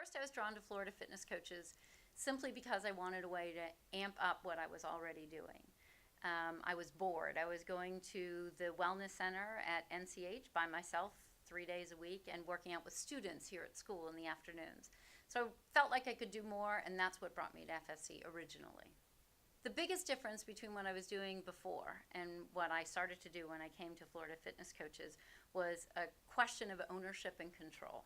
First, I was drawn to Florida Fitness Coaches simply because I wanted a way to amp up what I was already doing. I was bored. I was going to the Wellness Center at NCH by myself 3 days a week and working out with students here at school in the afternoons. So I felt like I could do more, and that's what brought me to FFC originally. The biggest difference between what I was doing before and what I started to do when I came to Florida Fitness Coaches was a question of ownership and control.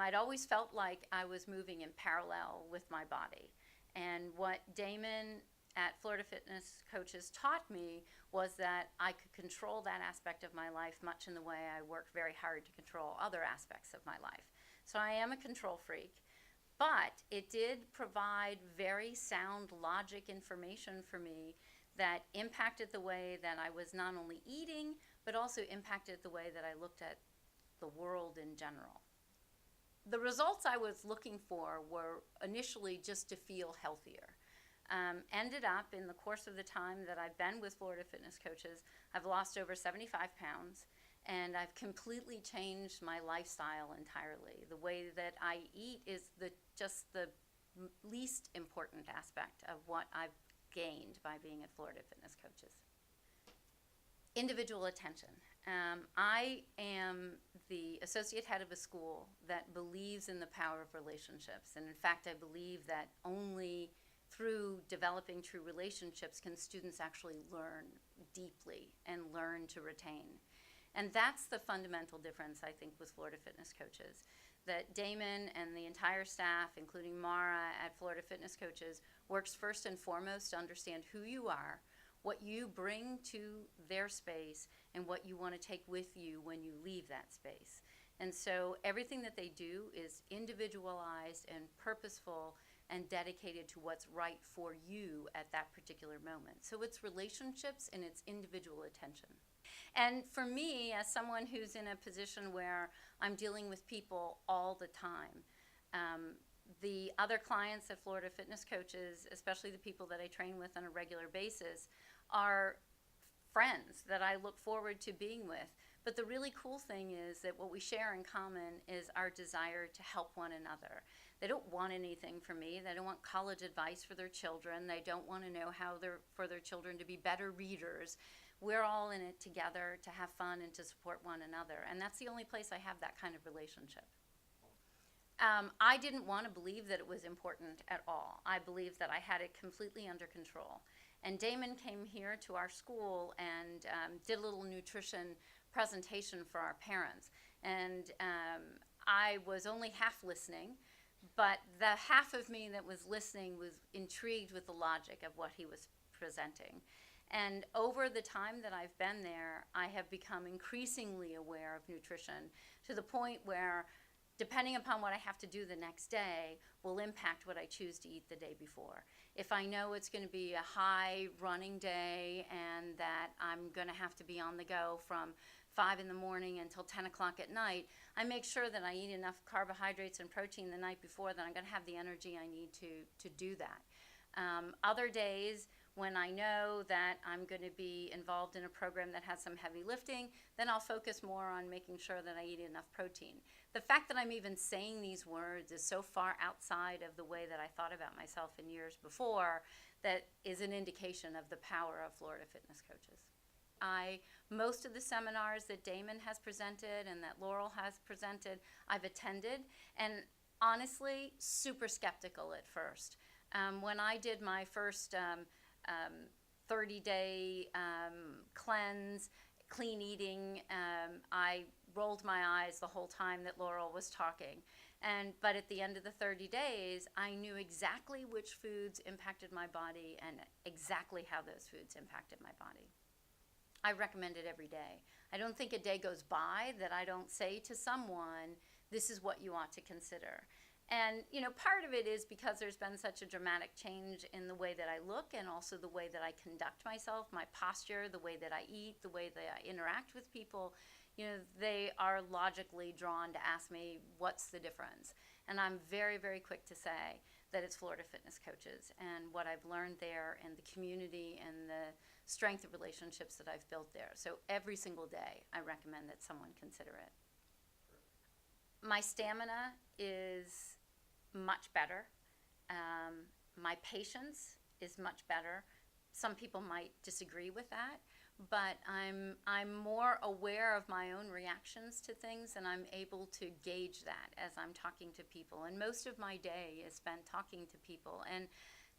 I'd always felt like I was moving in parallel with my body. And what Damon at Florida Fitness Coaches taught me was that I could control that aspect of my life much in the way I work very hard to control other aspects of my life. So I am a control freak, but it did provide very sound logic information for me that impacted the way that I was not only eating, but also impacted the way that I looked at the world in general. The results I was looking for were initially just to feel healthier. Ended up in the course of the time that I've been with Florida Fitness Coaches, I've lost over 75 pounds, and I've completely changed my lifestyle entirely. The way that I eat is just the least important aspect of what I've gained by being at Florida Fitness Coaches. Individual attention. I am the associate head of a school that believes in the power of relationships. And in fact, I believe that only through developing true relationships can students actually learn deeply and learn to retain. And that's the fundamental difference, I think, with Florida Fitness Coaches. That Damon and the entire staff, including Mara at Florida Fitness Coaches, works first and foremost to understand who you are, what you bring to their space, and what you want to take with you when you leave that space. And so everything that they do is individualized and purposeful and dedicated to what's right for you at that particular moment. So it's relationships and it's individual attention. And for me, as someone who's in a position where I'm dealing with people all the time, the other clients at Florida Fitness Coaches, especially the people that I train with on a regular basis, are friends that I look forward to being with. But the really cool thing is that what we share in common is our desire to help one another. They don't want anything from me. They don't want college advice for their children. They don't want to know how for their children to be better readers. We're all in it together to have fun and to support one another. And that's the only place I have that kind of relationship. I didn't want to believe that it was important at all. I believed that I had it completely under control. And Damon came here to our school and did a little nutrition presentation for our parents. And I was only half listening, but the half of me that was listening was intrigued with the logic of what he was presenting. And over the time that I've been there, I have become increasingly aware of nutrition to the point where, depending upon what I have to do the next day, will impact what I choose to eat the day before. If I know it's going to be a high running day and that I'm going to have to be on the go from 5 in the morning until 10 o'clock at night, I make sure that I eat enough carbohydrates and protein the night before that I'm going to have the energy I need to do that. Other days, when I know that I'm going to be involved in a program that has some heavy lifting, then I'll focus more on making sure that I eat enough protein. The fact that I'm even saying these words is so far outside of the way that I thought about myself in years before that is an indication of the power of Florida Fitness Coaches. Most of the seminars that Damon has presented and that Laurel has presented, I've attended, and honestly, super skeptical at first. When I did my first 30-day cleanse, clean eating, I rolled my eyes the whole time that Laurel was talking. But at the end of the 30 days, I knew exactly which foods impacted my body and exactly how those foods impacted my body. I recommend it every day. I don't think a day goes by that I don't say to someone, this is what you ought to consider. And, part of it is because there's been such a dramatic change in the way that I look and also the way that I conduct myself, my posture, the way that I eat, the way that I interact with people. They are logically drawn to ask me, what's the difference? And I'm very, very quick to say that it's Florida Fitness Coaches and what I've learned there and the community and the strength of relationships that I've built there. So every single day, I recommend that someone consider it. My stamina is much better. My patience is much better. Some people might disagree with that, but I'm more aware of my own reactions to things, and I'm able to gauge that as I'm talking to people. And most of my day is spent talking to people, and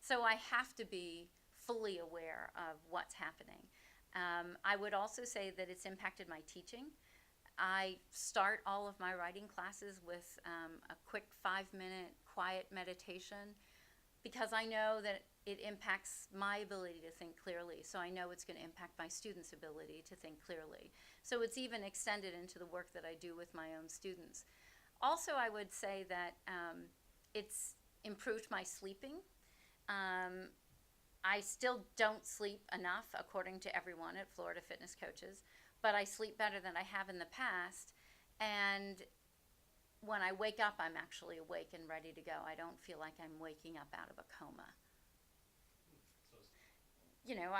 so I have to be fully aware of what's happening. I would also say that it's impacted my teaching. I start all of my writing classes with a quick 5-minute quiet meditation, because I know that it impacts my ability to think clearly. So I know it's going to impact my students' ability to think clearly. So it's even extended into the work that I do with my own students. Also, I would say that it's improved my sleeping. I still don't sleep enough, according to everyone at Florida Fitness Coaches, but I sleep better than I have in the past. And when I wake up, I'm actually awake and ready to go. I don't feel like I'm waking up out of a coma. You know,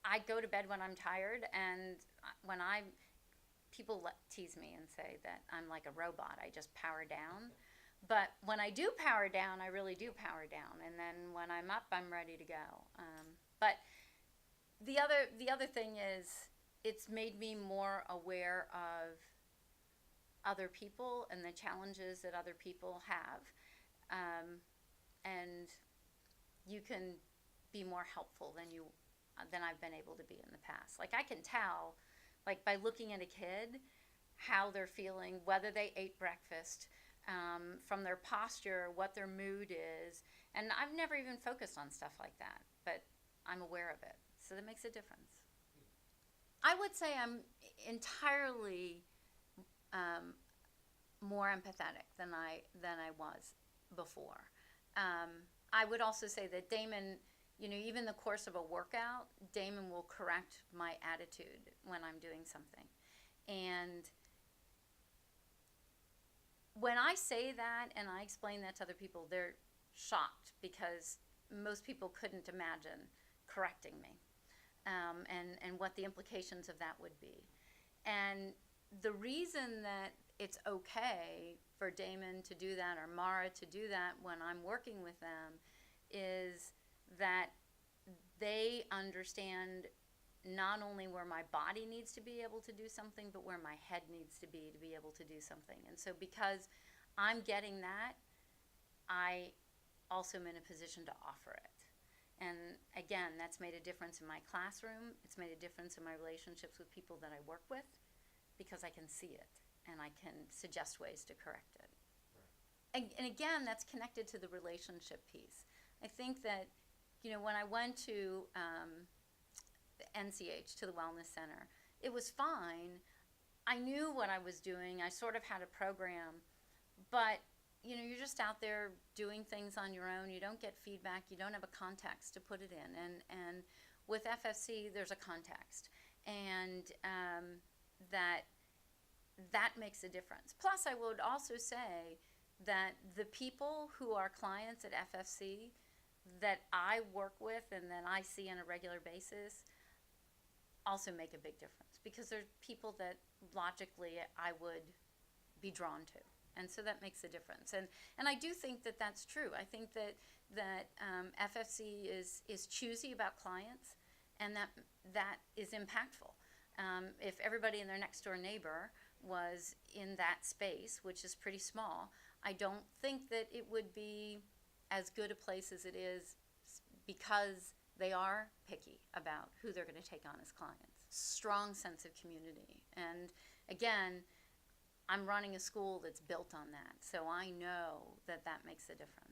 I go to bed when I'm tired, and when people tease me and say that I'm like a robot. I just power down. But when I do power down, I really do power down. And then when I'm up, I'm ready to go. But the other thing is, it's made me more aware of other people and the challenges that other people have. And you can be more helpful than I've been able to be in the past. Like, I can tell, like, by looking at a kid, how they're feeling, whether they ate breakfast, from their posture, what their mood is. And I've never even focused on stuff like that, but I'm aware of it. So that makes a difference. I would say I'm entirely more empathetic than I was before. I would also say that Damon, you know, even the course of a workout, Damon will correct my attitude when I'm doing something. And when I say that and I explain that to other people, they're shocked, because most people couldn't imagine correcting me, and what the implications of that would be. And the reason that it's okay for Damon to do that, or Mara to do that when I'm working with them, is that they understand not only where my body needs to be able to do something, but where my head needs to be able to do something. And so because I'm getting that, I also am in a position to offer it. And again, that's made a difference in my classroom. It's made a difference in my relationships with people that I work with, because I can see it and I can suggest ways to correct it. Right. And again, that's connected to the relationship piece. I think that, you know, when I went to NCH, to the Wellness Center, it was fine. I knew what I was doing. I sort of had a program, but you know, you're just out there doing things on your own. You don't get feedback. You don't have a context to put it in. And with FFC, there's a context, and that makes a difference. Plus, I would also say that the people who are clients at FFC that I work with and that I see on a regular basis also make a big difference, because they're people that logically I would be drawn to. And so that makes a difference. And I do think that that's true. I think that FFC is choosy about clients, and that is impactful. If everybody and their next door neighbor was in that space, which is pretty small, I don't think that it would be as good a place as it is, because they are picky about who they're going to take on as clients. Strong sense of community. And again, I'm running a school that's built on that, so I know that that makes a difference.